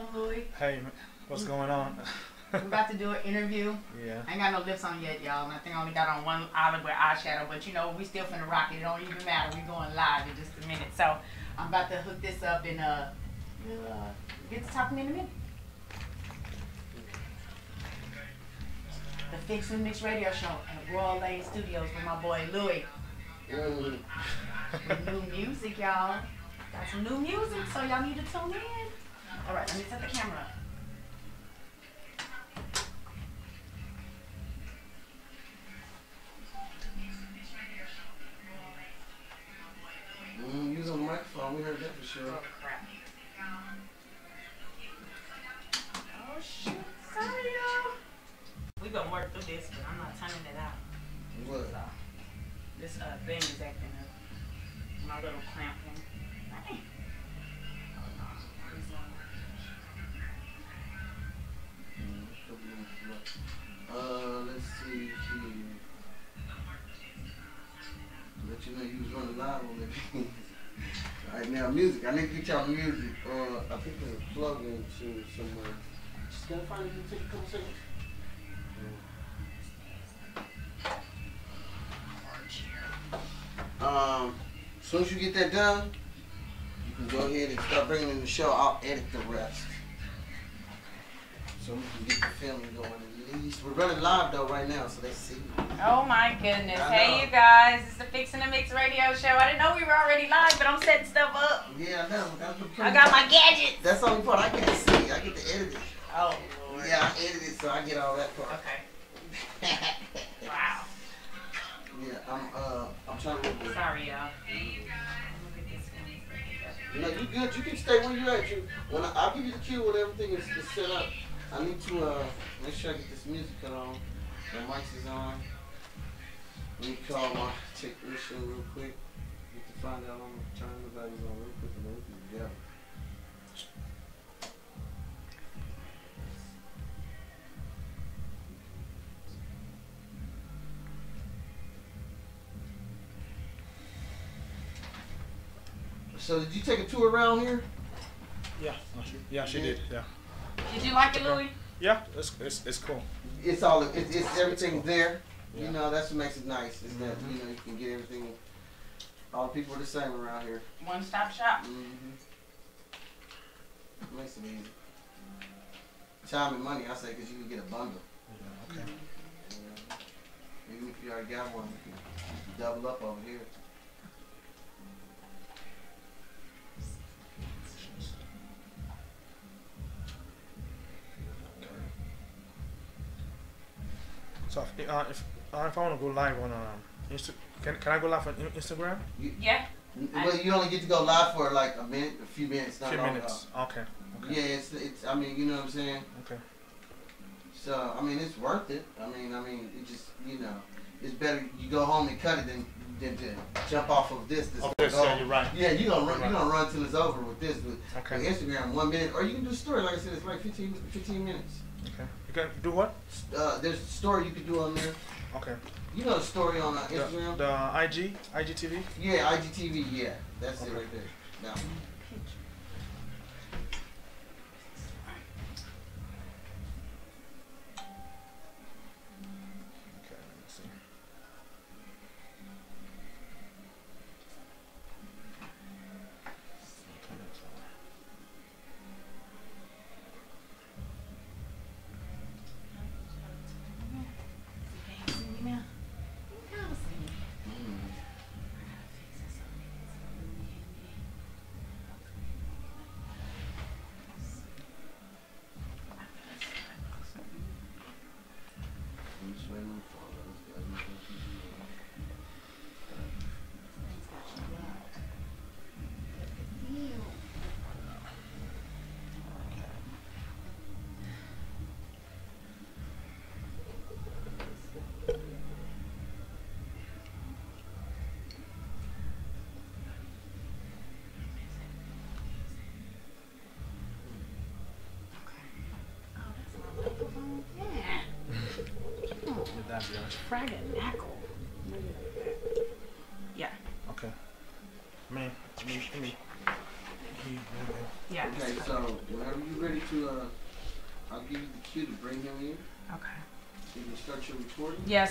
Welcome, Louis. Hey, what's going on? We're about to do an interview. Yeah. I ain't got no lips on yet, y'all. I think I only got on one eyelid with eyeshadow, but you know, we still finna rock it. It don't even matter. We going live in just a minute. So I'm about to hook this up and we'll get to talking in a minute. The Fix and Mix radio show at Royal Lane Studios with my boy Louis. New music, y'all. Got some new music, so y'all need to tune in. All right, let me set the camera up. Use on the microphone, we heard that for sure. Oh, crap. Oh, shoot. Sorry, y'all. We gonna work through this, but I'm not turning it out. What? So, this thing is acting up. My little clamp thing. Hey. Let's see here. Let you know you was running live on that. Alright, now music. I need to get y'all the music. I think there's a plug in to somewhere. Just gotta find it. Take a couple seconds. As soon as you get that done, you can go ahead and start bringing in the show. I'll edit the rest. So we can get the filming going at least. We're running live though right now, so they see. Oh my goodness. Hey you guys, it's the Fix and the Mix radio show. I didn't know we were already live, but I'm setting stuff up. Yeah, I know. I got my gadgets. That's the only part I can't see. I get to edit it. Oh Lord. Yeah, I edit it so I get all that part. Okay. Wow. Yeah, I'm trying to look good. Sorry y'all. No, you good. You can stay where you're at. I'll give you the cue when everything is set up. I need to make sure I get this music cut on. The mics is on. Let me call my technician real quick. Get to find out I'm turning the values on real quick and then we can go. So did you take a tour around here? Yeah, she did. Yeah. Did you like it, Louis? Yeah, it's cool. It's everything there. Yeah. You know, that's what makes it nice. Is that you know you can get everything. All the people are the same around here. One-stop shop. Makes it easy. Time and money, I say, because you can get a bundle. Yeah, okay. Even if you already got one, you can double up over here. So if I want to go live on can I go live on Instagram? Yeah. But you only get to go live for like a few minutes, not long. Okay. Yeah, it's. I mean, you know what I'm saying. Okay. So I mean, it's worth it. I mean, it just it's better you go home and cut it than to jump off of this. Yeah, you're right. Yeah, you're gonna run till it's over with this. With Instagram, 1 minute, or you can do a story. Like I said, it's like 15 minutes. Okay. You can do what? There's a story you can do on there. Okay. You know the story on Instagram? The IGTV? Yeah, IGTV, yeah. That's it right there. Now. Okay, let me see. Fraganackle. Yeah. Okay. Me. Yeah. Okay, so whenever you're ready to, I'll give you the cue to bring him in. Okay. You can start your recording. Yeah,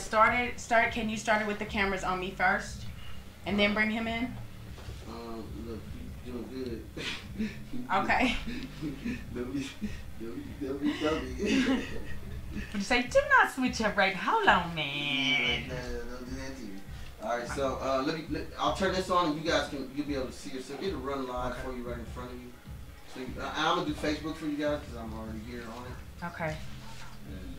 can you start it with the cameras on me first? And then bring him in? Look, you're doing good. Okay. W. You say, do not switch up right. Hold on, man. Don't do that to you. Alright, so I'll turn this on and you'll be able to see yourself. It'll run live for you right in front of you. So I'm gonna do Facebook for you guys because I'm already here on it. Okay. And,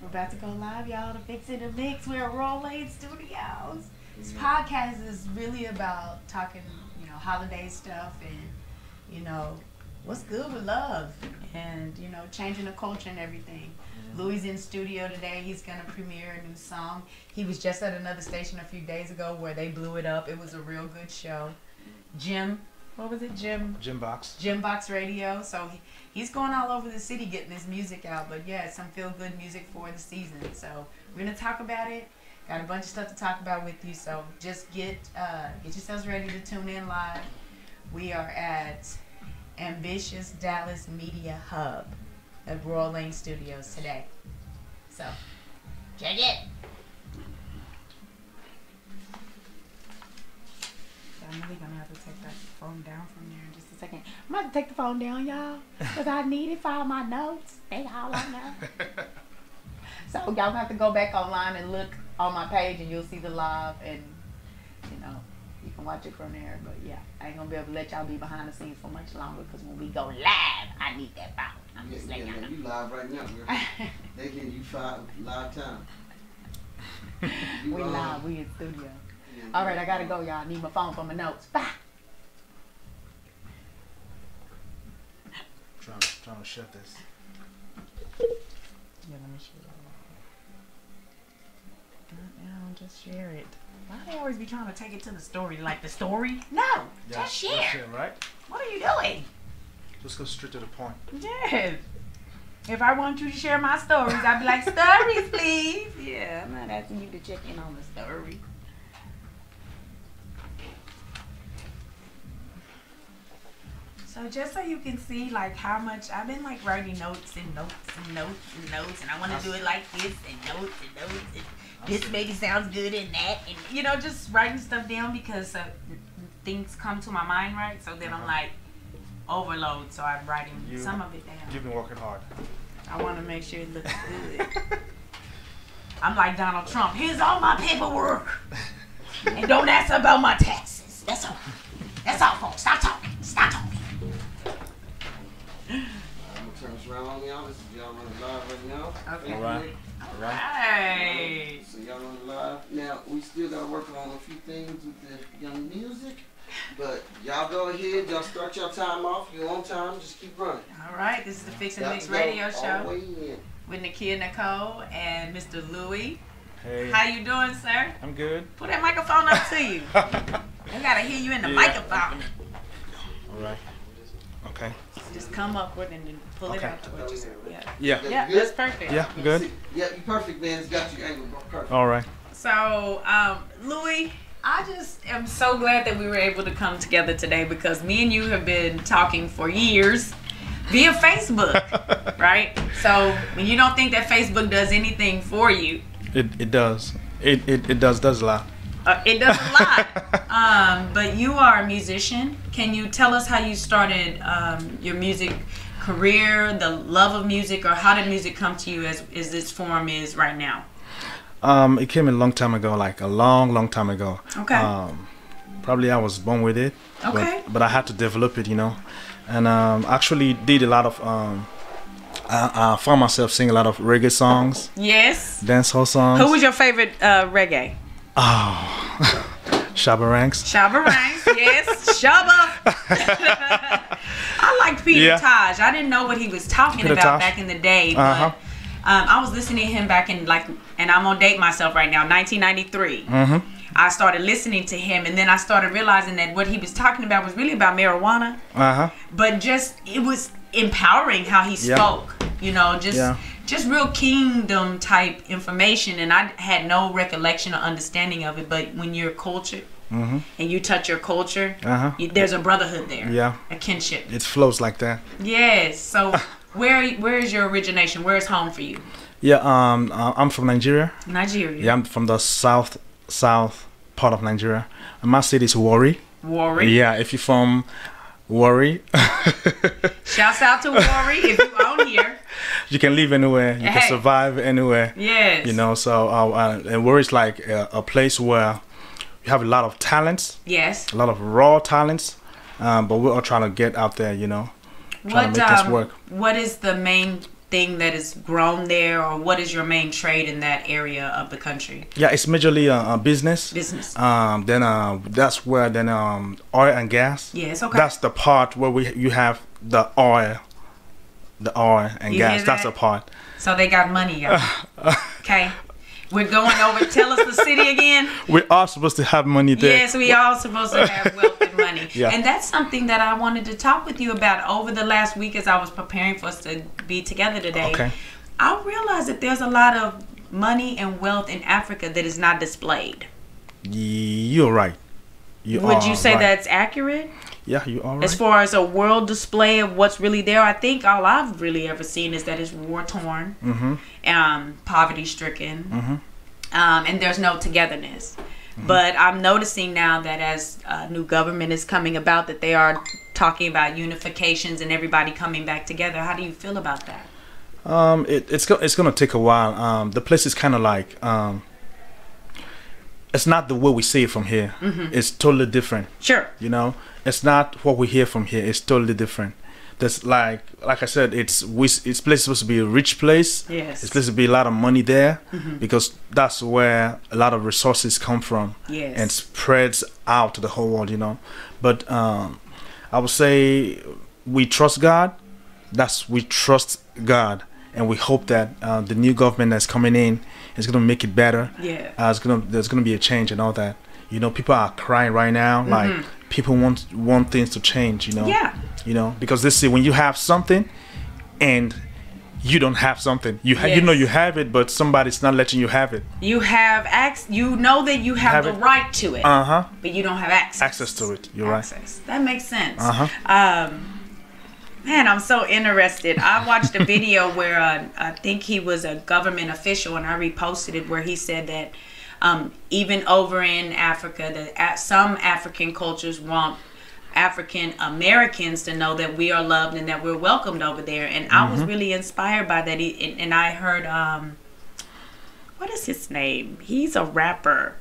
We're about to go live, y'all, to Fix It and Mix. We're at Raw Lane Studios. This yeah. podcast is really about talking, holiday stuff and, what's good with love and, changing the culture and everything. Louis in studio today. He's going to premiere a new song. He was just at another station a few days ago where they blew it up. It was a real good show. Jim, what was it? Jim Box Radio. So he's going all over the city getting his music out. But yeah, some feel-good music for the season. So we're going to talk about it. Got a bunch of stuff to talk about with you. So just get yourselves ready to tune in live. We are at Ambitious Dallas Media Hub at Royal Lane Studios today. So, check it. I'm really gonna have to take that phone down from there in just a second. I'm about to take the phone down, y'all, because I need it for all my notes. They all on there. So y'all have to go back online and look on my page, and you'll see the live, and you can watch it from there. But yeah, I ain't gonna be able to let y'all be behind the scenes for much longer because when we go live, I need that phone. I'm just letting y'all know. You live right now, girl. They give you live time. We live. We in studio. Yeah, all right, I gotta go, y'all. I need my phone for my notes. Bye. Trying to shut this. Yeah, let me share it. No, just share it. Why do they always be trying to take it to the story? Like the story? No, just share. That's it, right? What are you doing? Just go straight to the point. Yes. If I want you to share my stories, I'd be like, stories, please. Yeah, I'm not asking you to check in on the story. So just so you can see like how much I've been like writing notes and notes and notes and notes, and I want to do it like this and notes and notes and this maybe sounds good and that, and just writing stuff down because things come to my mind, right? So then I'm like overload, so I'm writing some of it down. You've been working hard. I want to make sure it looks good. I'm like Donald Trump. Here's all my paperwork, and don't ask about my taxes. That's all. That's all, folks. Stop talking. Stop talking. I'm gonna turn this around on y'all. This is y'all running live right now. Okay. All right. Right. So y'all running live. Now we still gotta work on a few things with the young music, but y'all go ahead. Y'all start your time off. You on time? Just keep running. All right. This is the Fix and Mix radio show with Nakia Nicole and Mr. Louis. Hey. How you doing, sir? I'm good. Put that microphone up to you. I gotta hear you in the microphone. All right. Okay. Just come up with it and then pull it out towards yourself. Yeah. Yeah, that's perfect. Yeah, good. Yeah, you perfect, man. It's got you angled perfect. All right. So, Louis, I just am so glad that we were able to come together today because me and you have been talking for years via Facebook, right? So when you don't think that Facebook does anything for you, it does. It does a lot. It does a lot. But you are a musician. Can you tell us how you started your music career, the love of music, or how did music come to you as this form is right now? It came a long time ago, like a long time ago. Okay. Probably I was born with it. Okay. But I had to develop it, and actually did a lot of. I found myself singing a lot of reggae songs. Yes. Dancehall songs. Who was your favorite reggae? Oh, Shabba Ranks. Shabba Ranks, yes. Shabba. I liked Peter Taj. I didn't know what he was talking about back in the day, but I was listening to him back in and I'm gonna date myself right now, 1993. Mm-hmm. I started listening to him, and then I started realizing that what he was talking about was really about marijuana. But it was empowering how he spoke. Just real kingdom type information, and I had no recollection or understanding of it. But when you're cultured Mm-hmm. and you touch your culture, Uh-huh. there's a brotherhood there. Yeah. A kinship. It flows like that. Yes. So where is your origination? Where is home for you? Yeah. I'm from Nigeria. Nigeria. Yeah, I'm from the south part of Nigeria. And my city is Warri. Warri. Yeah, if you're from Warri, Shouts out to Warri if you own here. you can live anywhere. You can Hey. survive anywhere. Yes. You know, so and Warri is like a place where you have a lot of talents, Yes. a lot of raw talents, but we're all trying to get out there. You know, trying to make this work. What is the main thing that is grown there, or what is your main trade in that area of the country? Yeah, it's majorly a business. Business. Then that's where then oil and gas. Yes. Okay. That's the part where you have the oil and You gas. hear That's that? the part. So they got money, y'all. Okay. We're going over. Tell us the city again. We are supposed to have money there. Yes, we all supposed to have wealth and money. Yeah. And that's something that I wanted to talk with you about over the last week as I was preparing for us to be together today. Okay. I realized that there's a lot of money and wealth in Africa that is not displayed. You're right. Would you say right. that's accurate? Yeah, you are right. As far as a world display of what's really there, I think all I've really ever seen is that it's war-torn, poverty-stricken, and there's no togetherness. But I'm noticing now that as a new government is coming about, that they are talking about unifications and everybody coming back together. How do you feel about that? It's gonna take a while. The place is kind of like it's not the way we see it from here. It's totally different. Sure. You know, it's not what we hear from here. It's totally different. There's like I said, it's place supposed to be a rich place. Yes. It's supposed to be a lot of money there because that's where a lot of resources come from. Yes. And spreads out to the whole world. You know, but I would say we trust God. We trust God, and we hope that the new government that's coming in is gonna make it better. Yeah. There's gonna be a change and all that. You know, people are crying right now. Like people want things to change. You know. Yeah. You know, because they say when you have something, and you don't have something, you Yes. know you have it, but somebody's not letting you have it. You have you know that you have the it. right to it, but you don't have access. Access to it. You're right. That makes sense. Man, I'm so interested. I watched a video where I think he was a government official, and I reposted it, where he said that even over in Africa, that some African cultures want African Americans to know that we are loved and that we're welcomed over there. And I was really inspired by that. And I heard, what is his name? He's a rapper.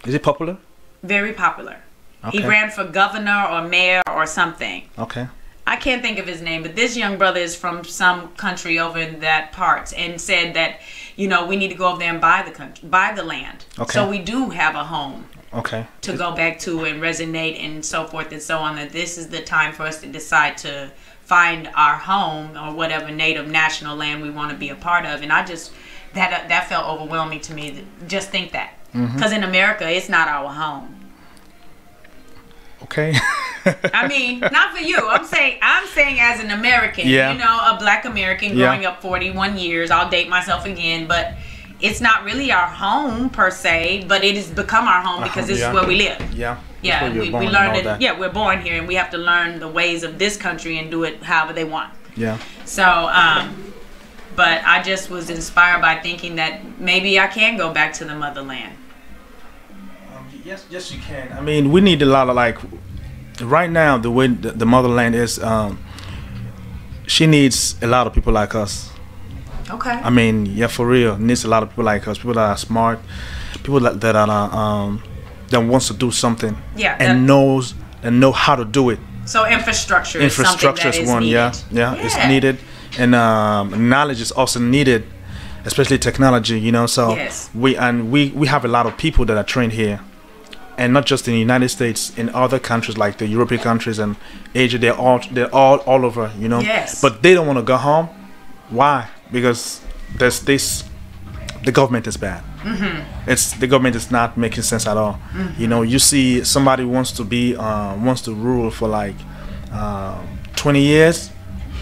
Is it popular? Very popular. Okay. He ran for governor or mayor or something. Okay. I can't think of his name, but this young brother is from some country over in that part, and said that, you know, we need to go over there and buy the land. Okay. So we do have a home Okay. to go back to and resonate and so forth and so on, that this is the time for us to decide to find our home or whatever native national land we want to be a part of. And I just, that felt overwhelming to me. Just think that. Because in America, it's not our home. Okay. I mean, not for you. I'm saying as an American, Yeah. you know, a black American growing up 41 years. I'll date myself again, but it's not really our home per se, but it has become our home because this is where we live. Yeah. Yeah, That's where we you're born and learned all it. that. Yeah, we're born here, and we have to learn the ways of this country and do it however they want. Yeah. So, but I just was inspired by thinking that maybe I can go back to the motherland. Yes, you can. I mean, we need a lot of, like, right now, the way the motherland is, she needs a lot of people like us. Okay. I mean, yeah, for real, needs a lot of people like us, people that are smart, people that are that wants to do something, Yeah, and know how to do it. So infrastructure is Infrastructure something that is one, needed. yeah, it's needed, and knowledge is also needed, especially technology. You know, so Yes. we have a lot of people that are trained here. And not just in the United States, in other countries like the European countries and Asia, they're all over, you know. Yes. But they don't want to go home. Why? Because the government is bad. The government is not making sense at all. You know, you see somebody wants to rule for like 20 years,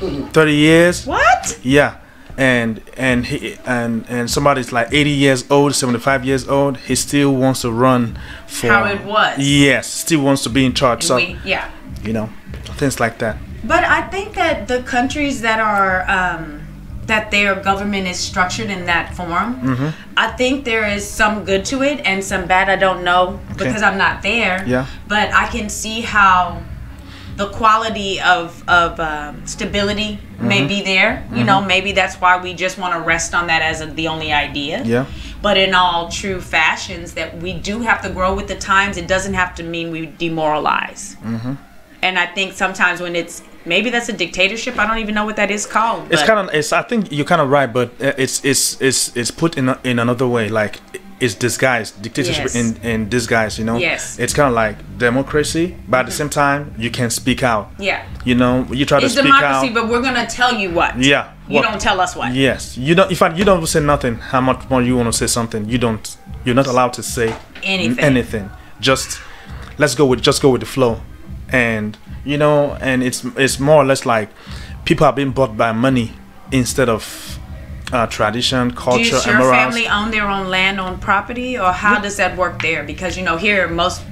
30 years. What? Yeah. and somebody's like 80 years old, 75 years old, he still wants to run for How it was. Yes, still wants to be in charge. So Yeah. you know, things like that. But I think that the countries that are that their government is structured in that form, I think there is some good to it and some bad. I don't know because I'm not there. Yeah. But I can see how the quality of stability may be there. You know, maybe that's why we just want to rest on that as the only idea. Yeah. But in all true fashions, that we do have to grow with the times. It doesn't have to mean we demoralize. And I think sometimes when it's maybe that's a dictatorship. I don't even know what that is called. It's kind of. I think you're kind of right, but it's put in another way. Like it's disguised dictatorship in disguise. You know. Yes. It's kind of like democracy, but at the same time, you can speak out. Yeah. You know, you try to speak democracy, out. but we're gonna tell you what. Yeah. You don't tell us what. Yes. You don't. In fact, you don't say nothing. How much more you want to say something? You don't. You're not allowed to say anything. Just go with the flow, and you know, and it's more or less like people are being bought by money instead of tradition, culture, Does and your morals. family own their own land, own property, or how does that work there? Because you know, here most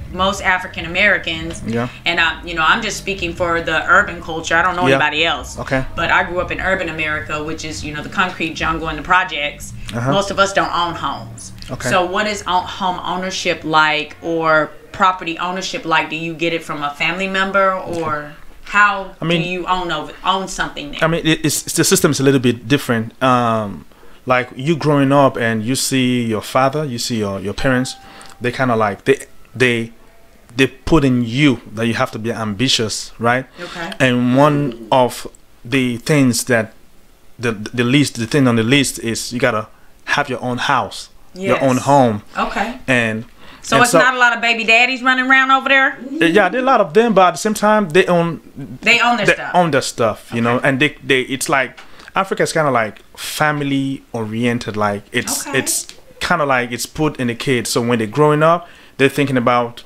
African Americans, and I'm just speaking for the urban culture. I don't know anybody else. Okay. But I grew up in urban America, which is the concrete jungle and the projects. Most of us don't own homes. Okay. So what is home ownership like, or property ownership like? Do you get it from a family member, or how do you own something there? I mean, it's the system is a little bit different. Like you growing up and you see your father, you see your parents, they kind of like they put in you that you have to be ambitious, right? Okay. And one of the things that the thing on the list is you gotta have your own house, your own home. Okay. So it's not a lot of baby daddies running around over there? Yeah, there are a lot of them, but at the same time, they own their stuff, you know, and they it's like Africa is kind of like family oriented, like it's kind of like it's put in the kids. So when they're growing up, they're thinking about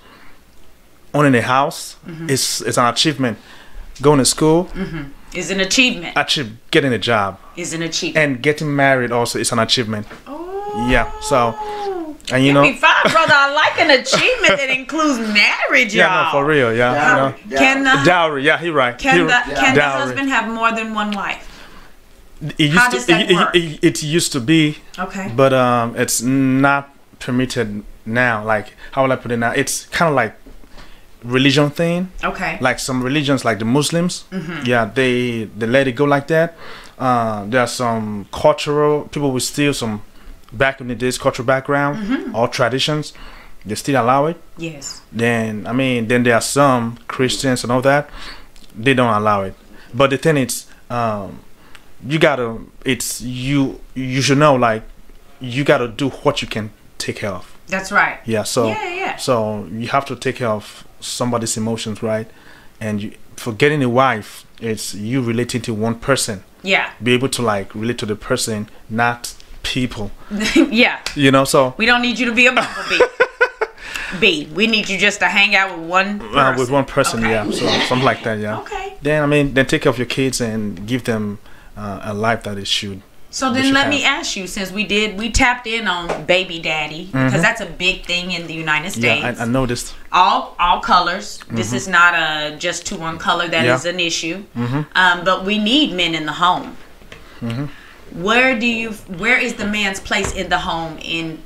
owning a house. It's an achievement. Going to school is an achievement. Getting a job is an achievement, and getting married also is an achievement. Oh. Yeah, so. And you Give know, me five, brother. I like an achievement that includes marriage, y'all. Yeah, no, for real, yeah. Can the dowry? Yeah, he right. Can the husband have more than one wife? How does that work? It used to be. Okay. But it's not permitted now. Like, how will I put it now? It's kind of like religion thing. Okay. Like some religions, like the Muslims. Yeah, they let it go like that. There are some cultural people with still some. Back in the days, cultural background or traditions, they still allow it. Yes. Then there are some Christians and all that, they don't allow it. But the thing is, you should know, like, you gotta do what you can take care of. That's right. Yeah. So so you have to take care of somebody's emotions, right? And for getting a wife, it's you relating to one person. Yeah. Be able to like relate to the person, not people. Yeah. You know, so we don't need you to be a bumblebee. We need you just to hang out with one person. With one person, yeah. So something like that, yeah. Okay. Then take care of your kids and give them a life that it should. So then let me ask you, since we tapped in on baby daddy, because that's a big thing in the United States. Yeah, I noticed. All colors. This is not a just to one color that is an issue. But we need men in the home. Where is the man's place in the home? In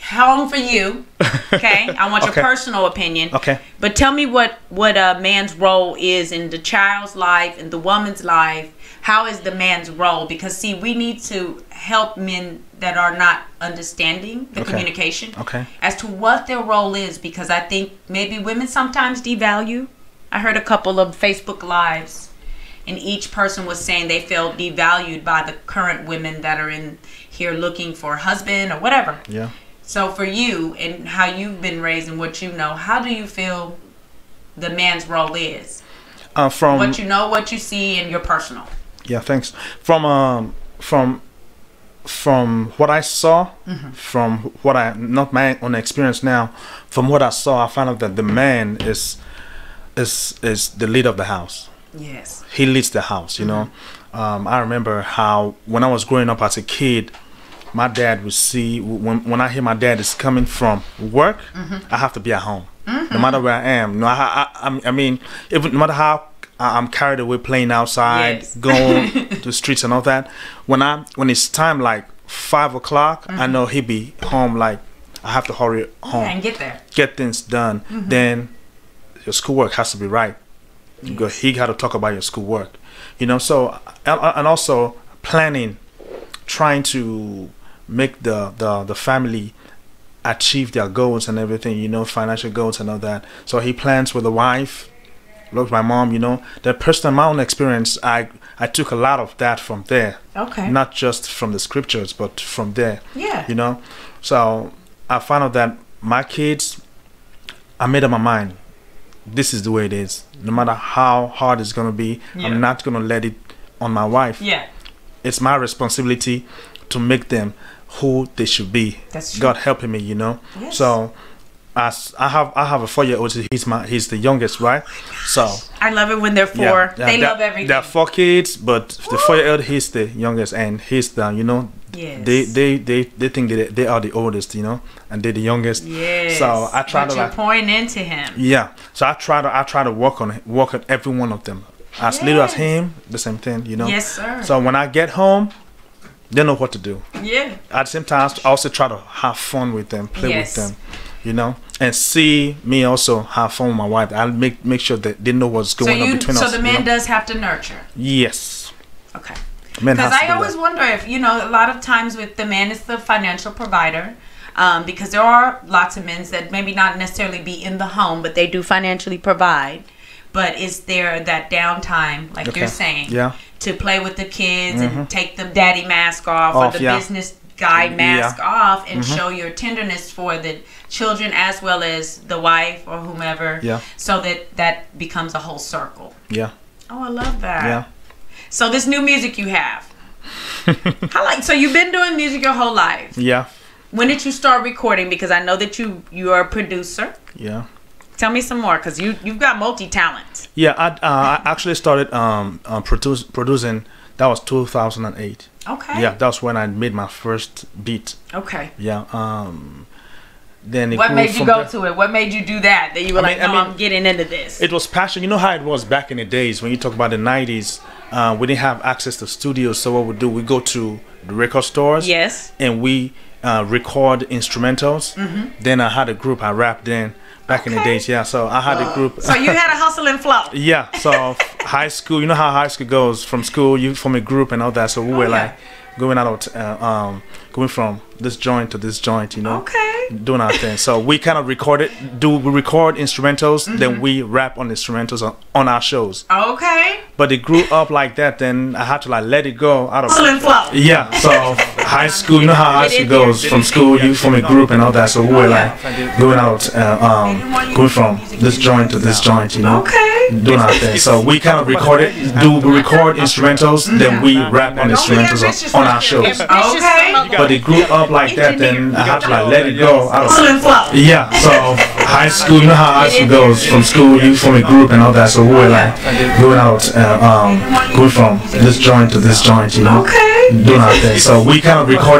home for you, okay? I want your personal opinion. Okay. But tell me what a man's role is in the child's life, in the woman's life. How is the man's role? Because see, we need to help men that are not understanding the communication as to what their role is, because I think maybe women sometimes devalue. I heard a couple of Facebook lives. And each person was saying they felt devalued by the current women that are in here looking for a husband or whatever. Yeah. So for you and how you've been raised and what you know, how do you feel the man's role is? From what you know, what you see, and your personal. Yeah, thanks. From what I saw, from what I not my own experience now, from what I saw, I found out that the man is the leader of the house. Yes. He leads the house, you know. I remember how when I was growing up as a kid, my dad would see when I hear my dad is coming from work, I have to be at home, no matter where I am. No, I mean, even no matter how I'm carried away playing outside, going to the streets and all that. When it's time like 5 o'clock, I know he'll be home. Like I have to hurry home and get there, get things done. Then your schoolwork has to be right. Because he got to talk about your schoolwork, you know. So and also planning, trying to make the family achieve their goals and everything, you know, financial goals and all that. So he plans with the wife. Look, my mom, you know, that personal my own experience. I took a lot of that from there. Okay. Not just from the scriptures, but from there. Yeah. You know, so I found out that my kids, I made up my mind. This is the way it is. No matter how hard it's gonna be, I'm not gonna let it on my wife. Yeah. It's my responsibility to make them who they should be. That's true. God helping me, you know. Yes. So as I have a 4-year-old. He's the youngest, right? So I love it when they're 4. They love everything. There are 4 kids, but the 4-year-old, he's the youngest, and he's the, you know, they think that they are the oldest, you know, and they're the youngest. Yes. So I try to you're pouring into him. Yeah. So I try to work at every one of them. As little as him, the same thing, you know. Yes, sir. So when I get home, they know what to do. Yeah. At the same time, I also try to have fun with them, play with them, you know, and see me also have fun with my wife. I'll make sure that they know what's going on between us. So the man does have to nurture. Yes. Okay. Because I always wonder if, you know, a lot of times with the man is the financial provider, because there are lots of men that maybe not necessarily be in the home, but they do financially provide. But is there that downtime, like you're saying, to play with the kids and take the daddy mask off or the business guy mask off and show your tenderness for the children as well as the wife or whomever, so that becomes a whole circle. Yeah. Oh, I love that. Yeah. So this new music you have, so you've been doing music your whole life. Yeah. When did you start recording? Because I know that you are a producer. Yeah. Tell me some more, because you've got multi-talents. Yeah, I actually started producing. That was 2008. Okay. Yeah, that's when I made my first beat. Okay. Yeah. Then what made you go to it? What made you do that? That you were I'm getting into this. It was passion. You know how it was back in the days when you talk about the 90s. We didn't have access to studios, so what we do, we go to the record stores. Yes. And we record instrumentals. Then I had a group. I rapped then. Back in the days, yeah. So I had a group. So you had a hustle and flow. Yeah. So high school, you know how high school goes. From school, you form a group and all that. So we were like going out, going from this joint to this joint, you know. Okay. Doing our thing. So we kind of we record instrumentals, then we rap on instrumentals on our shows. Okay. But it grew up like that. Then I had to like let it go out of. Hustle and flow. Yeah. So high school, you know how high school goes. From school, you form a group and all that. So we were like going out, going from this joint to this joint, you know. Okay. Doing our thing. So we kind of we record instrumentals, then we rap on instrumentals on our shows. Okay. But it grew up like that. Then I had to like let it go out of. Yeah. So high school, you know how high school goes. From school, you form a group and all that. So we were like going out, going from this joint to this joint, you know. Doing our thing. So we kind of record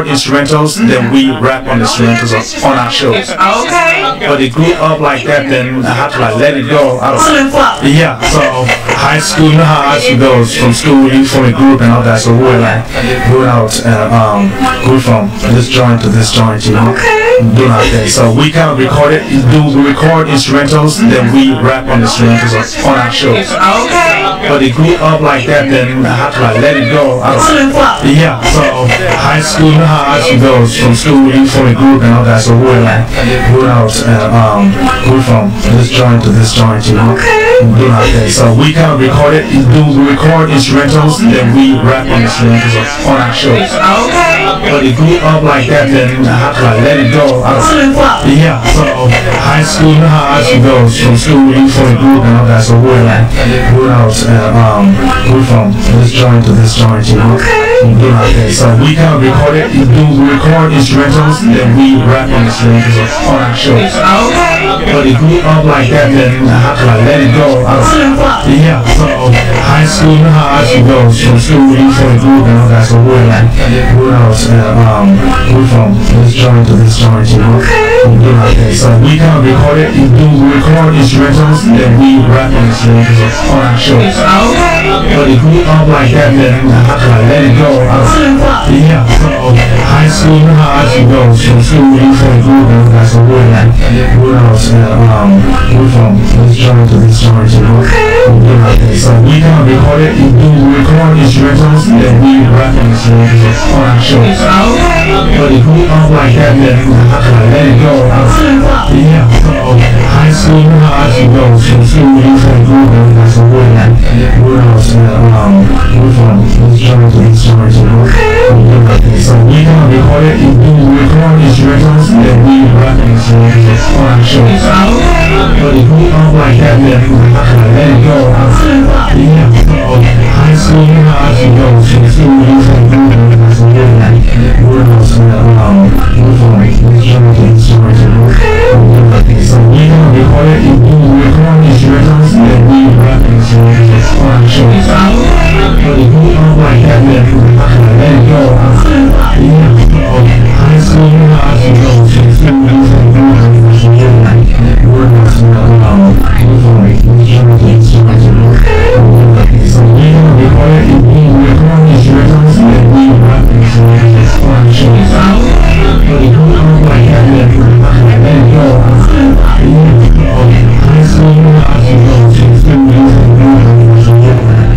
instrumentals, then we rap on instrumentals on our shows. Okay. But it grew up like that. Then I had to like let it go out of. Yeah. So high school, you know how high school goes. From school, you form a group and all that. So we were like going out, going from this joint to this joint, you know. Doing our thing. So we kind of record instrumentals, then we rap on instrumentals on our shows. Okay. But it grew up like that. Then I had to like let it go out of. Yeah. So high school, you know how high school goes. From school, you form a group and all that. So we were like going out, going from this joint to this joint, you know. Doing our thing. So we kind of record instrumentals, then we rap on instrumentals on our shows. Okay. But it grew up like that. Then I had to like let it go out of. Yeah. So high school, you know how high school goes. From school, you form a group and all that. So we were like going out, going from this joint to this joint, you know. Doing our thing. So we kind of record instrumentals, then we rap on instrumentals on our shows. Okay. But it grew up like that, then how could I let it go? Yeah, so high school, you know how high school goes. From school, you say group, and that's what we're like. Who knows? We're from this joint to this joint, you know? We do like that. So we kind of record it, we record instrumentals, then we rap instrumentals on our shows. But it grew up like that, then how could I let it go? Yeah, so high school, you know how high school goes. From school, you say group, and that's what we're like. Who knows? We're from this joint to this joint, you know? We do like that. So we kind of record it, we record instrumentals, then we rap instrumentals on our shows. But it grew up like that, then how could I let it go? Yeah, so high school, you know how high school goes. From school, you say group, and that's what we're like. Who knows? We're from this joint to this joint, you know? We do like that. So we kind of record it, we record instrumentals, then we rap instrumentals on our shows. But it grew up like that, then how could I let it go? Yeah, so high school, you know how high school goes. From school, you say group, and that's what we're like. Who knows? We're from this joint to this joint, you know? We do like that. So we kind of record it, we record instrumentals, then we rap instrumentals on our shows. But it grew up like that, then how could I let it go? Yeah, so high school, you know how high school goes. From school, you say group, and that's what we're like. Who knows? We're from this joint to this joint, you know? We do like that. So we kind of record it, we record instrumentals, then we rap instrumentals on our shows. But it grew up like that, then how could I let it go? Yeah, so high school, you know how high school goes. From school, you say group, and that's what we're like.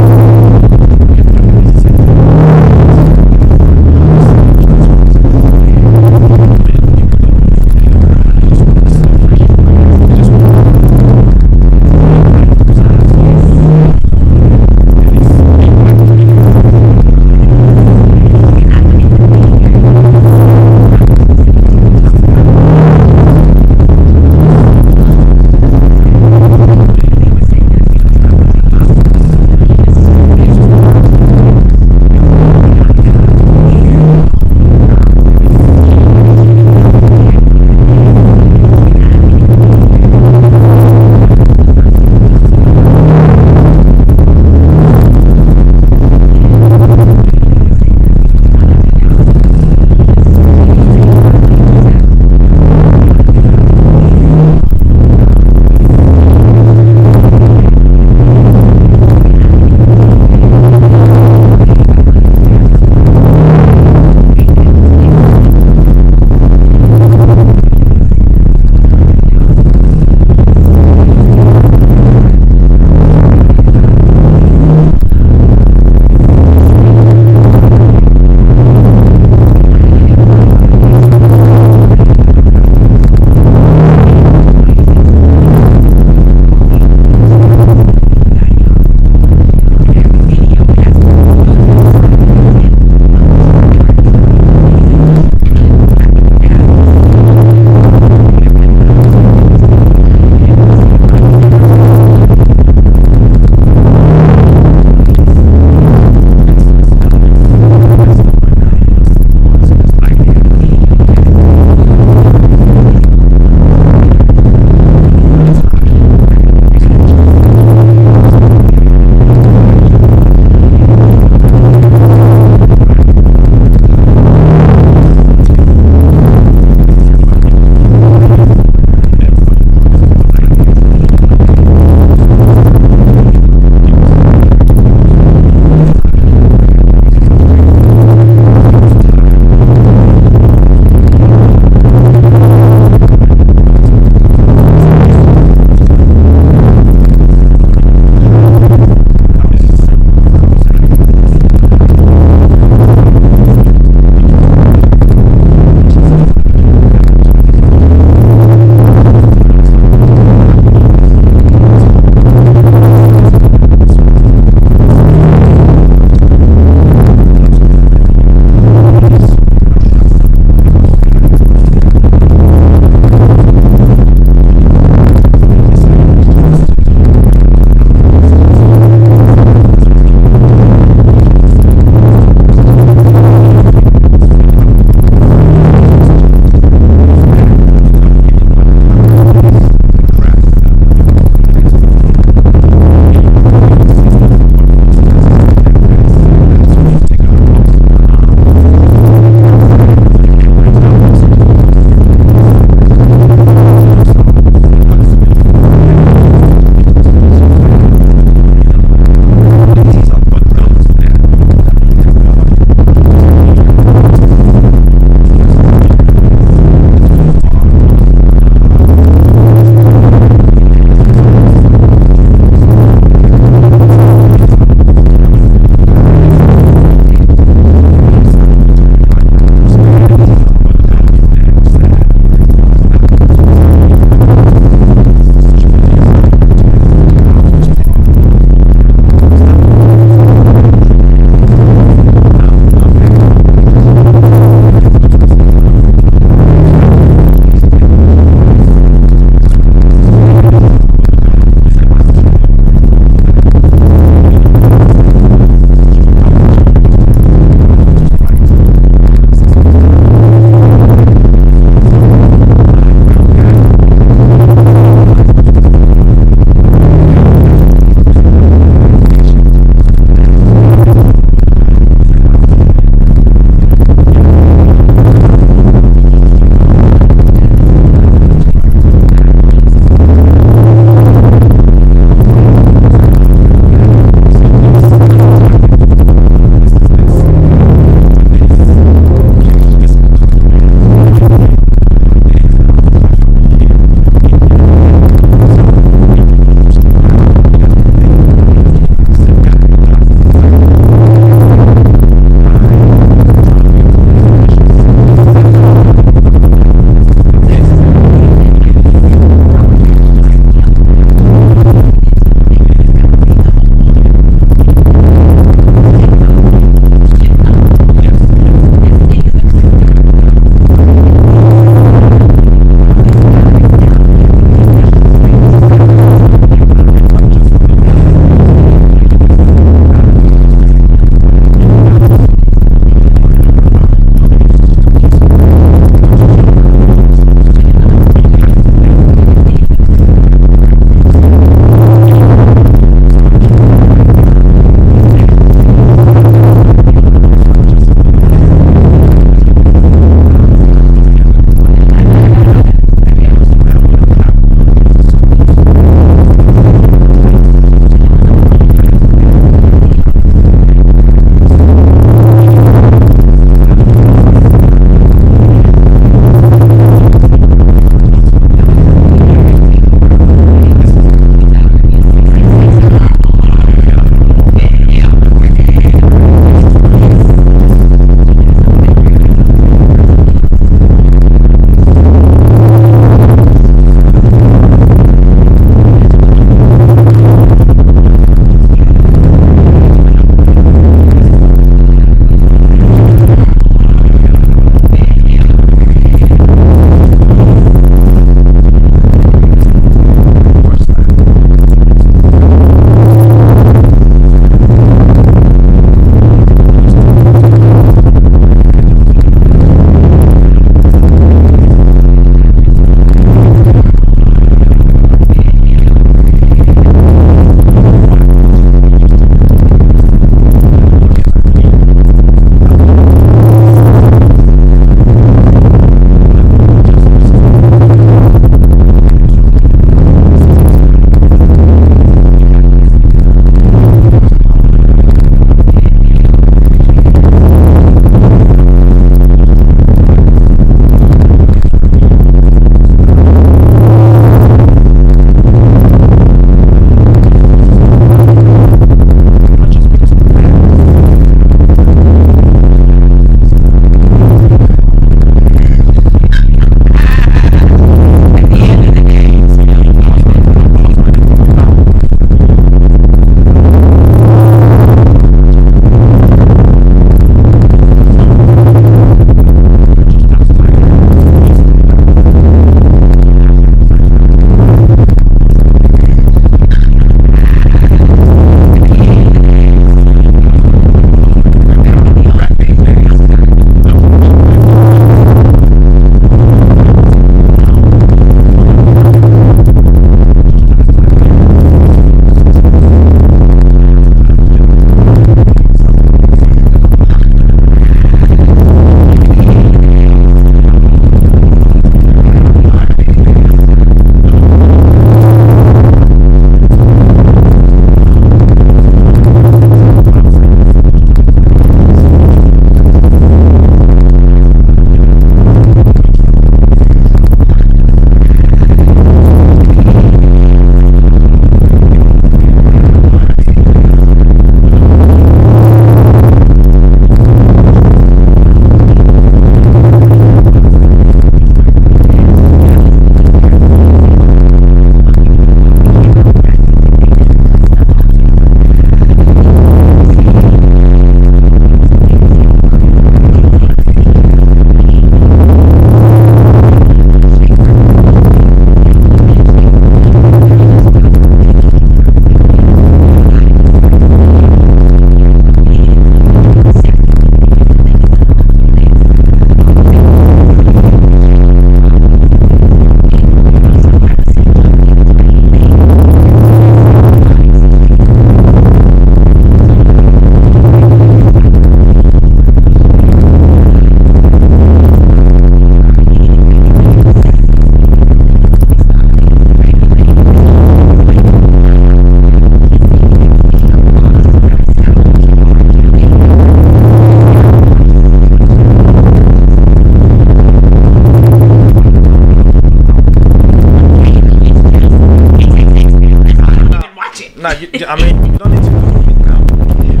I mean, you don't need to go it now. You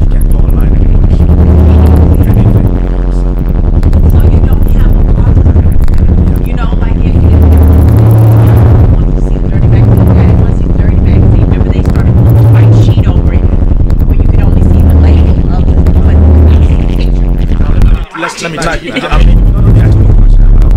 can go online and watch anything. So you don't have a problem. You know, like if you want to see Dirty Magazine, you guys want to see Dirty Magazine. Remember they started putting a white sheet over it where you could only see the label of the picture. Let me tell you. I mean, you don't need to ask me a question about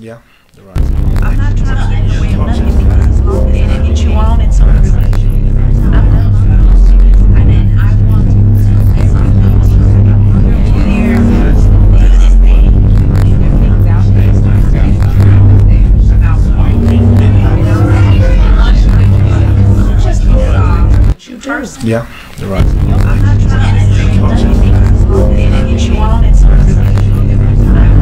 Yeah, you're right. I'm not trying to get in the way of nothing because long as I get you on in some conversation, I'm done. And then I want first. Yeah, you're right. I'm not trying to get in the way of nothing because long as I get you on in some conversation, I'm done.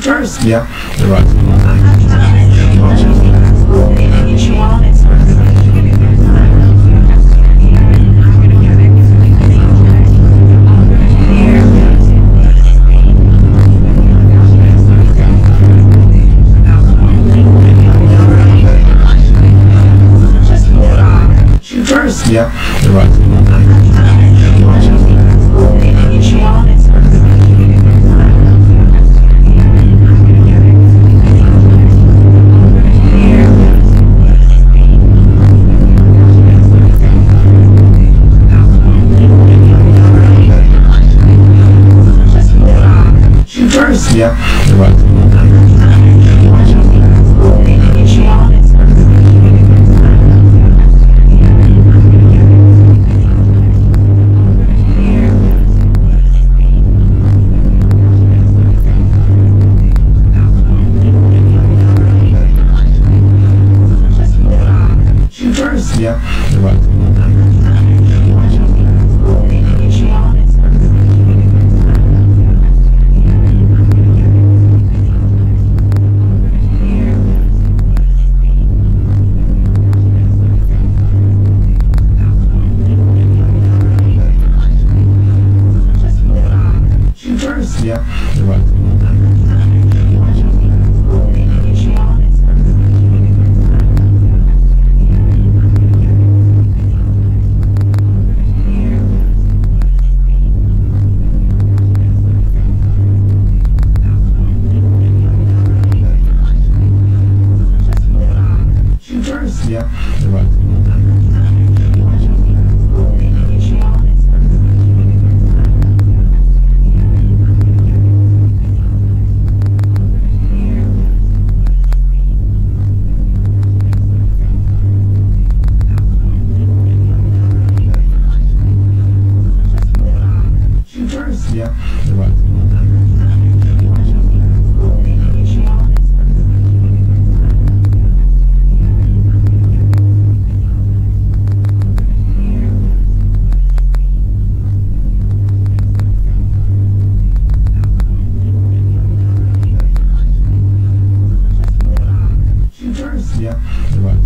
First. Yeah, you're right. I'm not trying to get you on it. First. Yeah, you're right. I'm not trying to get you on it. First. Yeah, you're right. Yeah, you're right. Yeah, you're right. Yeah, you're right. Yeah, you're right. Yeah, you're right.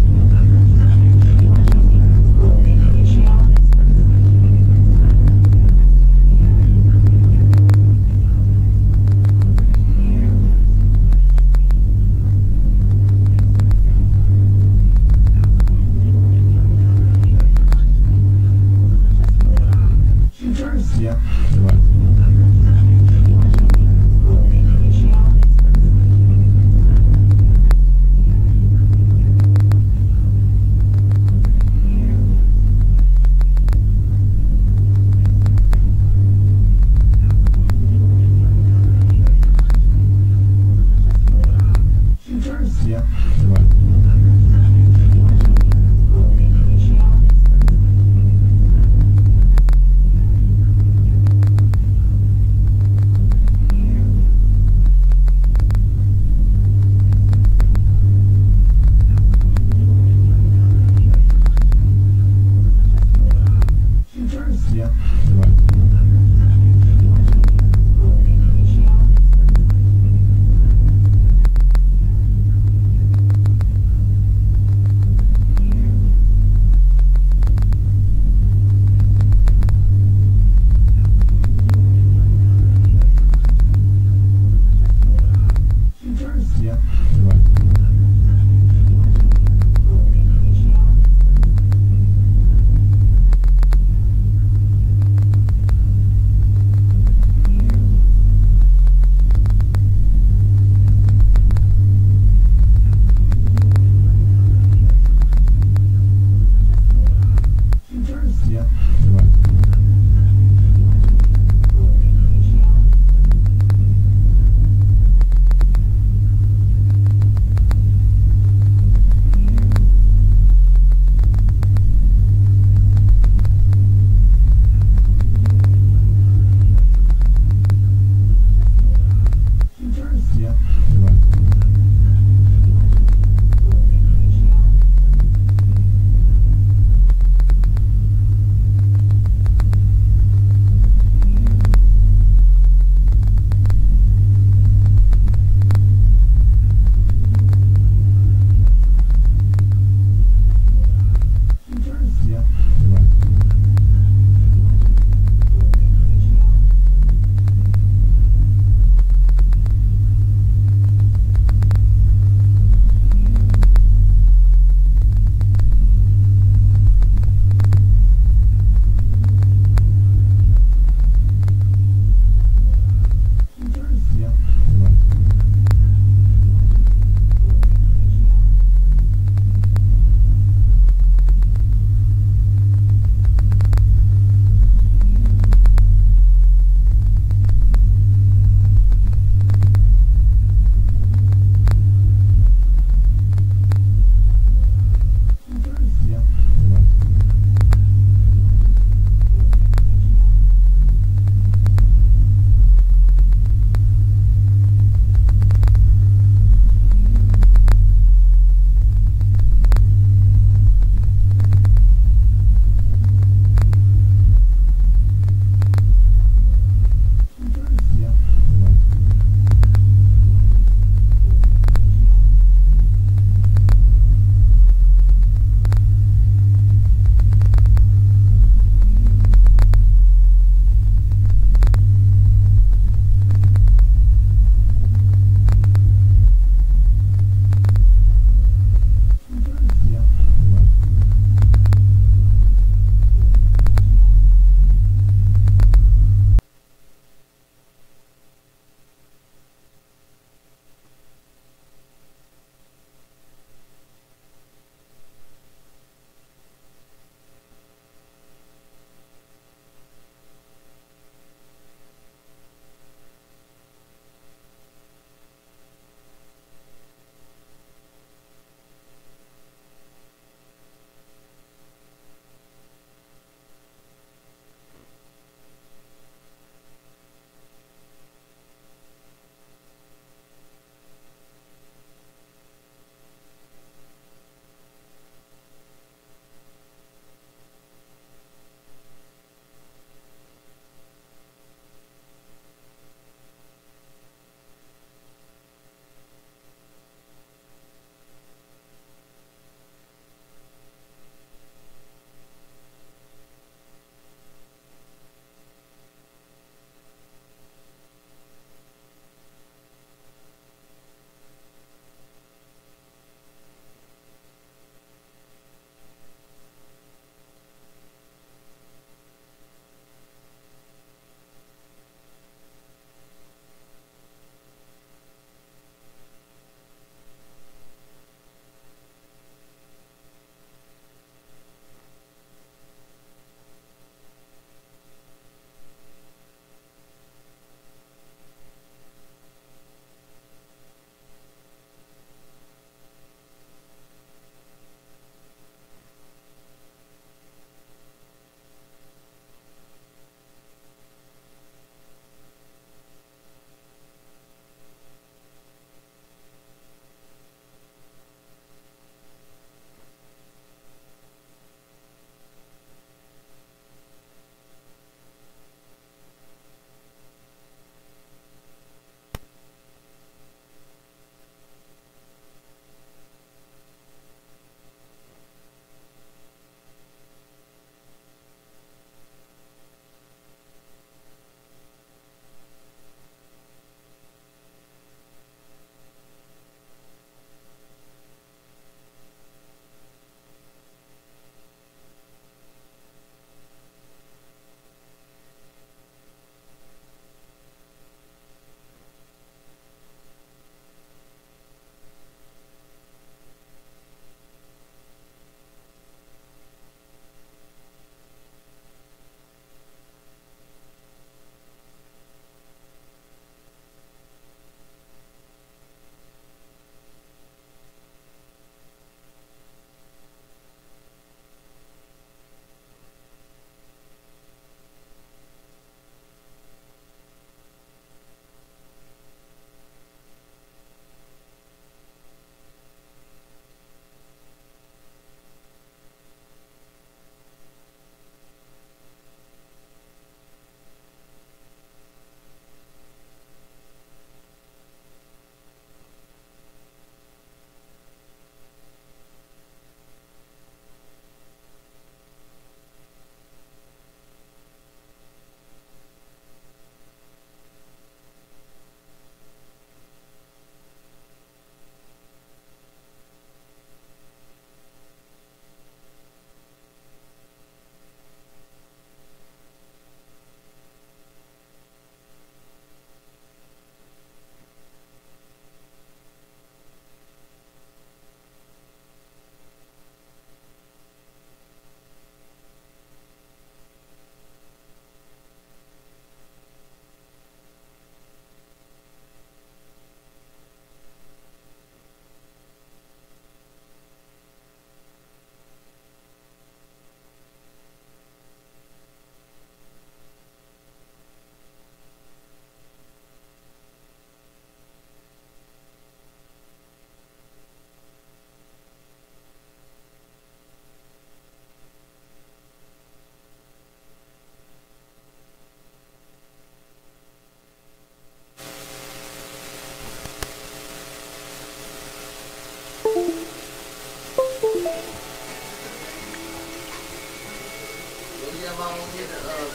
Maybe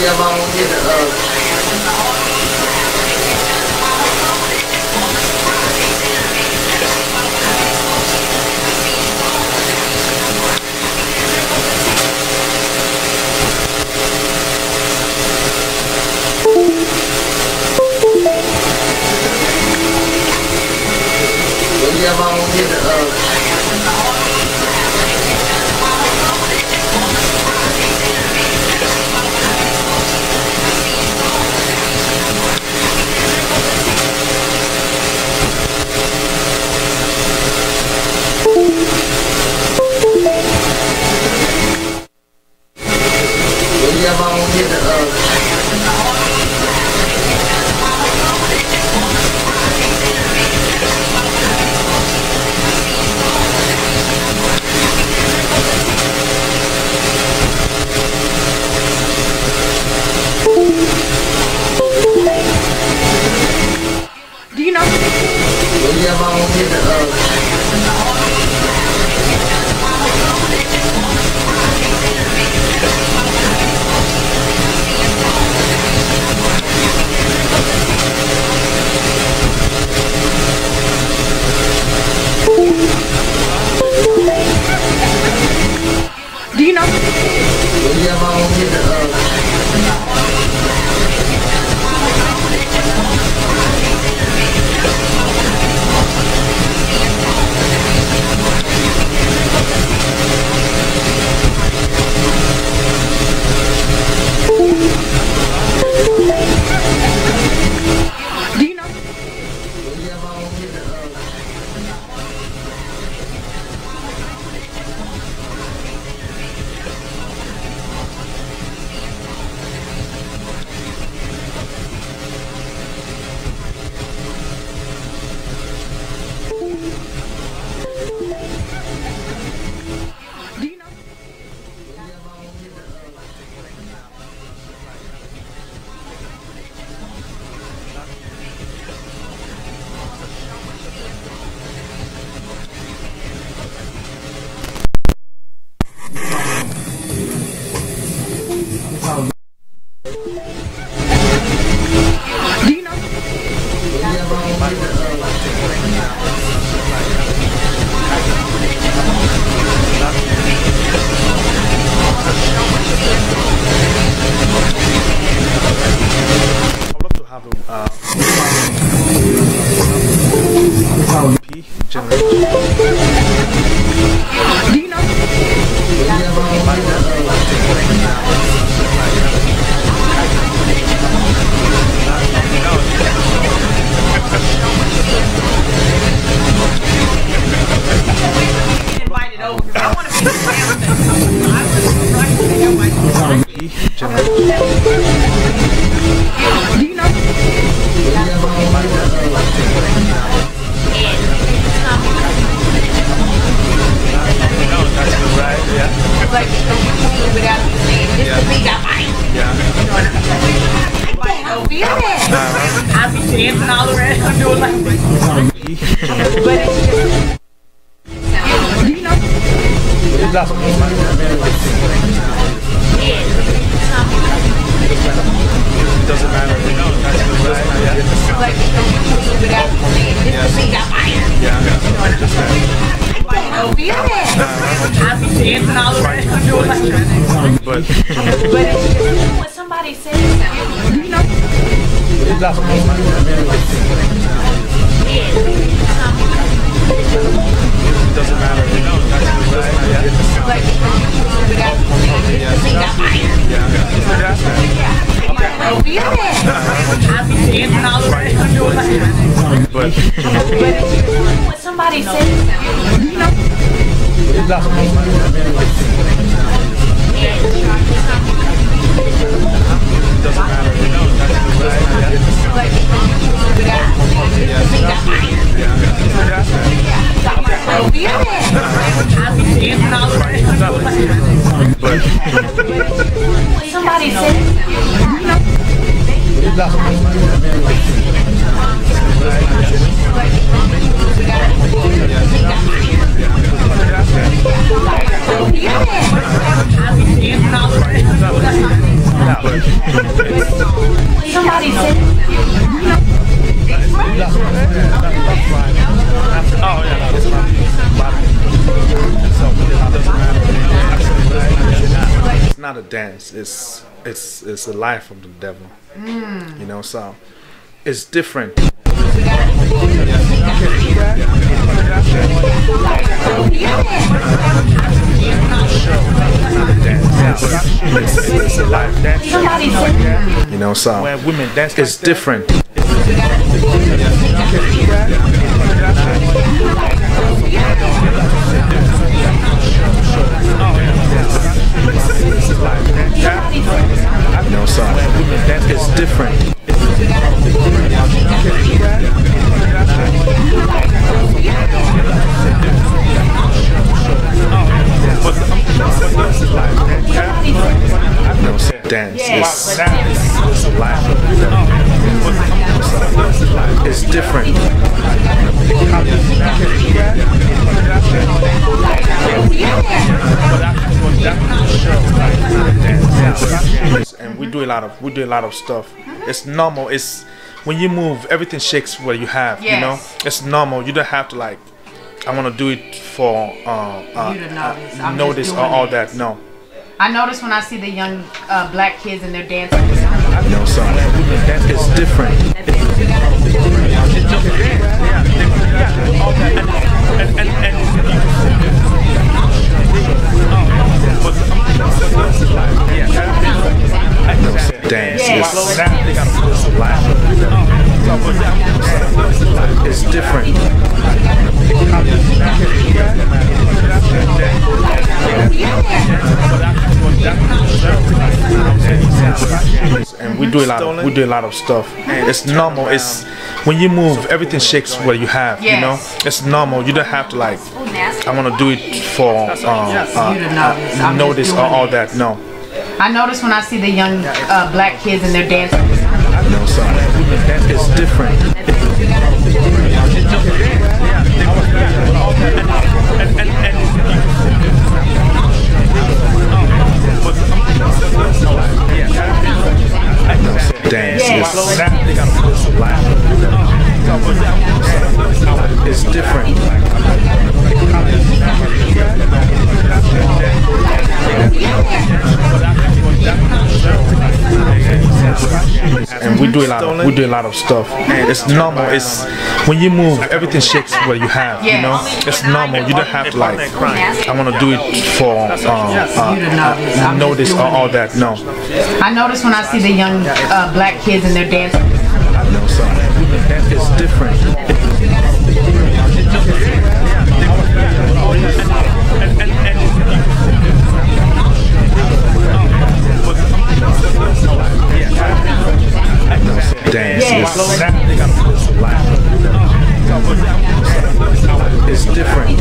I'm on here to maybe I'm on here to maybe I'm on here to Do you know? maybe I'm on here to Do you know? maybe I'm on here to Do you know? maybe I'm on here to Do you know? Do you know? I would love to have a P generation. Do you know? Get invited over because I want to be the family. I was right to know my P generation. Do you know? Right? Yeah. Like, without you saying, this is me, got mine. Yeah. I feel that. I'll be dancing all around. I'm doing like this. P. But it's just. Do you know? That's it doesn't matter. No, that's right. Yeah. Like, without you saying, this is me, got mine. Yeah. I feel that. I'll be dancing all around. I'm doing like this. But But it's just when somebody says something. Do you know? that's doesn't matter. No, that's right. Yeah. Like, without you saying, this is me, got mine. I feel that. I'll be dancing all around. I'm doing like this. But But it's just when somebody says something. Do you know? doesn't matter. No, that's right. Yeah. Like, without you saying, this is me, got mine. I feel that. Somebody said. Oh yeah, it's not a dance. It's a lie from the devil. You know, so it's different. It's a live dance. You know, so where women dance, it's different. You know, so it's different. Dance it's a live. It's different. And we do a lot of stuff. It's normal. It's when you move, everything shakes what you have. You know, it's normal. You don't have to like, I want to do it for You to notice or all that. No. I notice when I see the young black kids and they're dancing. You know, so it's different. Dance it's different. And we do a lot of stuff. It's normal. It's when you move, everything shakes what you have. You know, it's normal. You don't have to like, I want to do it for notice or all that. No. I notice when I see the young black kids and they're dancing. You know, so it's different. Dance it's different. And we do a lot of stuff. It's normal. It's when you move, everything shakes what you have. You know, it's normal. You don't have to like, I want to do it for notice or all that. No. I notice when I see the young black kids and they're dancing. You know, so it's different. Dance it's different.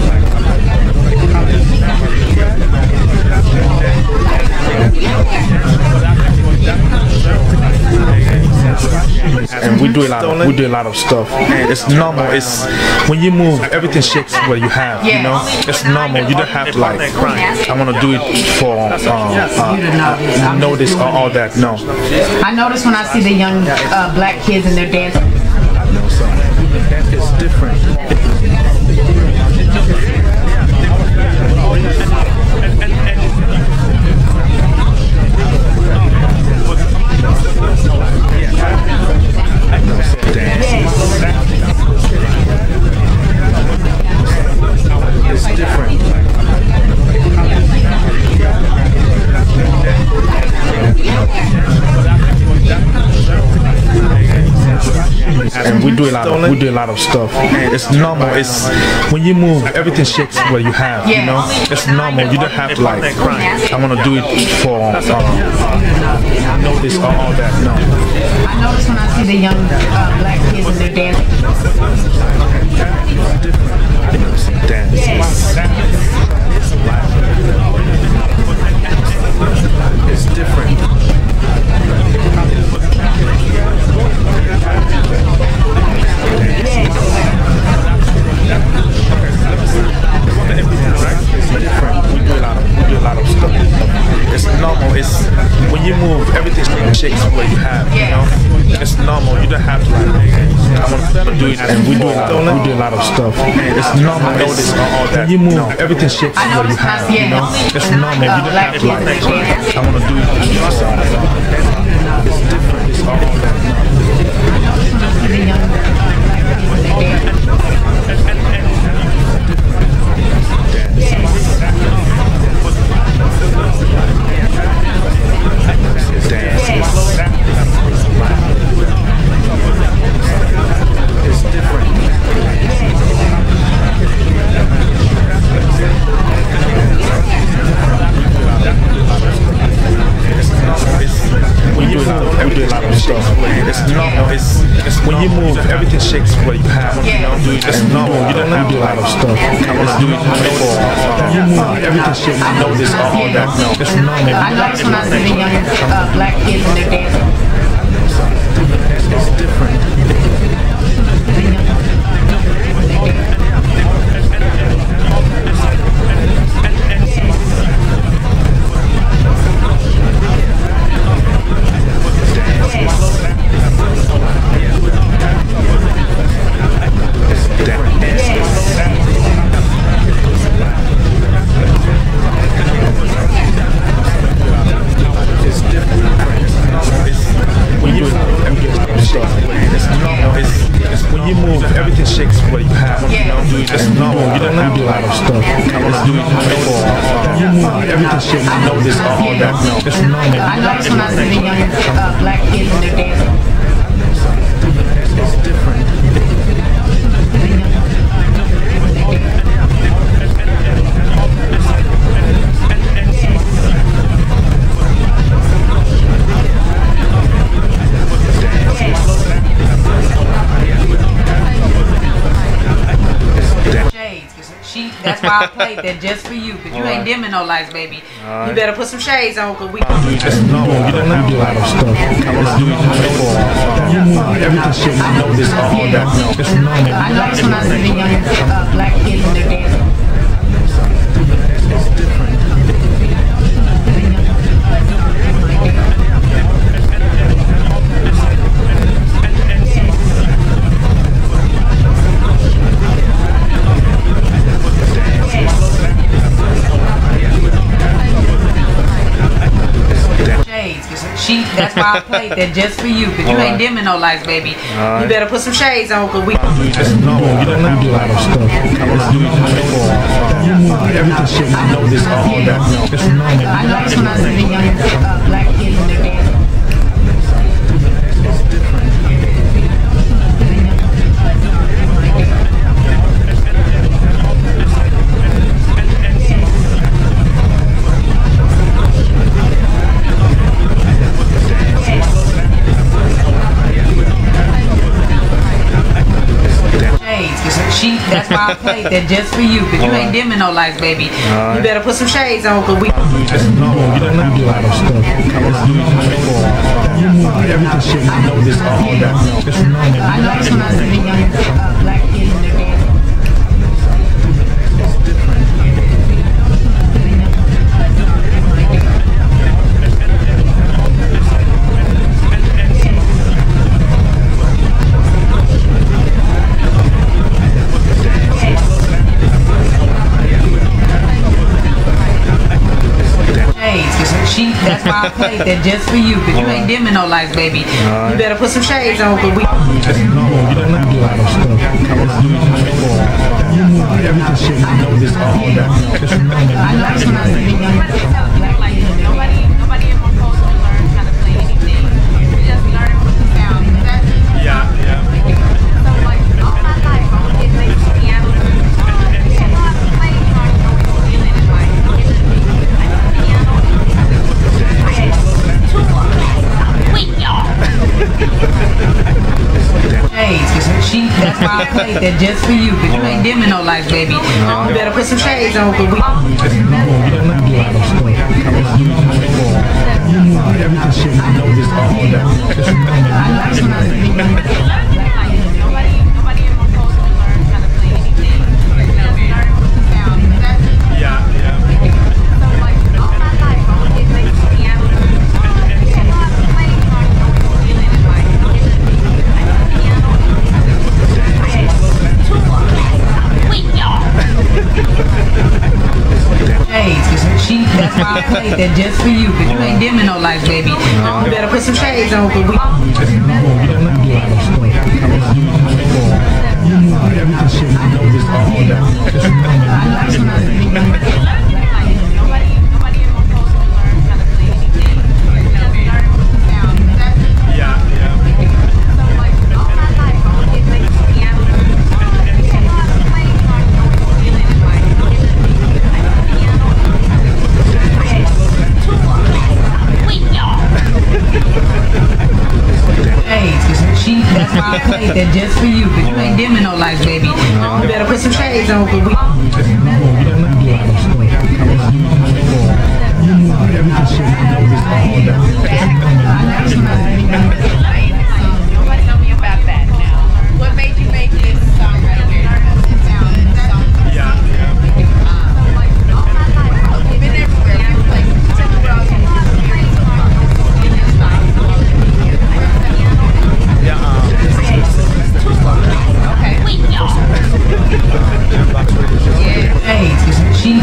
And we do a lot of stuff. It's normal. It's when you move, everything shakes what you have. You know, it's normal. You don't have to like, I want to do it for notice or all that. No. I notice when I see the young black kids and they're dancing. You know, so it's different. It's different. And we do a lot of stuff. It's normal. It's when you move, everything shakes what you have. You know, it's normal. You don't have to like, I want to do it for notice or all that. No. I notice when I see the young black kids and they're dancing. It's different. normal. It's when you move, everything shakes what you have. You know, it's normal. You don't have to like. I want to do it, and we do a lot of stuff. It's normal. Notice all that. When you move, everything shakes what you have. You know, it's normal. You don't have to like. I want to do it. It's different. It's all that. When you move, everything shakes what you have. You know, it's normal. You don't have to do a lot of stuff. I want to do it before. You move, everything shakes. I know this all that. No, it's normal. I noticed when I see the young black kids and they're dancing. It's different. When you move, everything shakes what you have. You know, it's normal. You don't have to do a lot of stuff. I want to do it before. You move, everything shakes. I know this all that. No, it's normal. I noticed when I see the young black kids and they're dancing. It's different. That's why I played that just for you, because you ain't dimming no lights, baby. You better put some shades on, because we it's normal. You don't have to do a lot of stuff. I want to do it before. You move, everything shakes. I know this all that. No, it's normal. I noticed when I see the young black kids and they're dancing. It's different. That's why I played that just for you, because you ain't dimming no lights, baby. You better put some shades on, because we it's normal. You don't have to do a lot of stuff. I want to do it before. You move, everything shakes. I know this all that. No, it's normal. I noticed when I see the young black kids and they're dancing. It's different. That's why I played that just for you, because you ain't dimming no lights, baby. You better put some shades on, because we it's normal. You don't have to do a lot of stuff. I want to do it before. You move, everything shakes. I know this all that. No, it's normal. I noticed when I see the young black kids and they're dancing. It's different. That's why I played that just for you, because you ain't dimming no lights, baby. You better put some shades on, because we it's normal. You don't have to do a lot of stuff. I want to do it before. You move, everything shakes. I know this all that. No, it's normal. I noticed when I see the young black kids and they're dancing. Nobody in my culture learns how to play anything. We just learn from the sound. Yeah. So like all my life, I would get next to piano. Oh, you know how to play, you know, I can always feel it in my piano. That's why I played that just for you, because you ain't dimming no lights, baby. You better put some shades on, because we it's normal. You don't have to do a lot of stuff. I want to do it before. You move, everything shakes. I know this all that. It's normal. I noticed when I see the young Nobody in my culture learns how to play anything. We just learn from the sound. Yeah. So like all my life, I would get next to piano. played that just for you, cause you ain't dimming no lights, baby. You better put some shades on, cause we. That's why I played that just for you, cause you ain't dimming no lights, baby. You better put some shades on, cause we. Tell me about that now. What made you make this song right here? You've been everywhere. You've like tell me what else you've experienced so far in this song.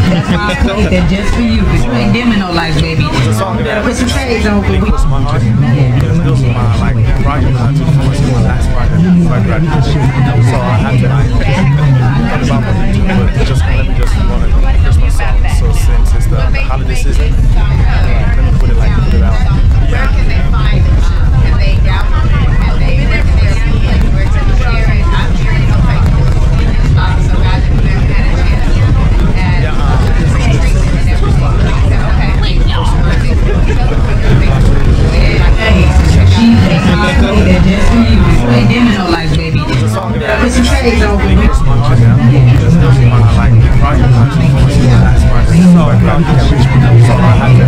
That's why I played that just for you, cause you ain't dimming no lights, baby. You better put some shades on, cause we. My heart. Those are my project I took for my last project before I graduated. So I had to talk about what to do, but just let me just want to express myself. So since it's the holiday season, let me put it out. Where can they find it? Can they download it? Can they like where to share it? I'm sure you know Facebook so guys, if you've ever had a chance you ain't dimming no lights, baby. Put some shades on, baby. Those are my project I took for my last project before I graduated. So I had to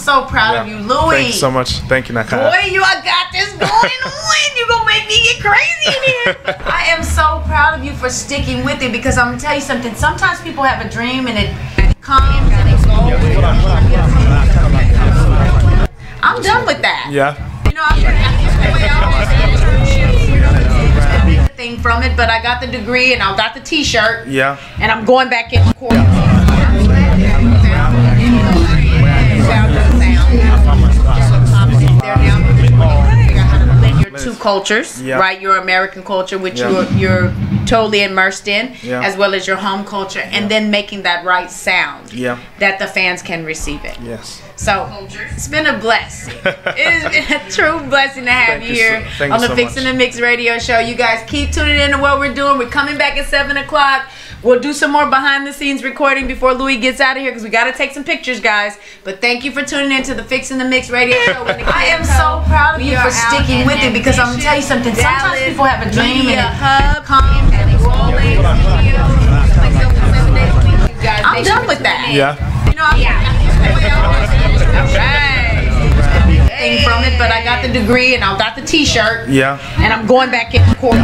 so proud of you, Louis. Thank you so much. Thank you, Nakaya. Boy, you I got this going on. You gonna make me get crazy in here. I am so proud of you for sticking with it because I'm gonna tell you something. Sometimes people have a dream and it comes and it goes. I'm done with that. Yeah. You know, thing from it, but I got the degree and I got the T-shirt. Yeah. And I'm going back in court. Two cultures, Yeah. right? Your American culture, which Yeah. you're totally immersed in, Yeah. as well as your home culture, and then making that right sound Yeah. that the fans can receive it. Yes. So it's been a blessing. It has been a true blessing to have Thank you you here thank on you the so Fix much. and the Mix radio show. You guys keep tuning in to what we're doing. We're coming back at 7 o'clock. We'll do some more behind the scenes recording before Louis gets out of here because we got to take some pictures, guys. But thank you for tuning in to the Fix and the Mix radio show. I am so proud of you for sticking with it because I'm going to tell you something. Sometimes people have a dream and it comes and it goes. I'm done with that. Yeah. You know, thing from it, but I got the degree and I got the T-shirt. Yeah. And I'm going back in court.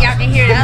Y'all can hear the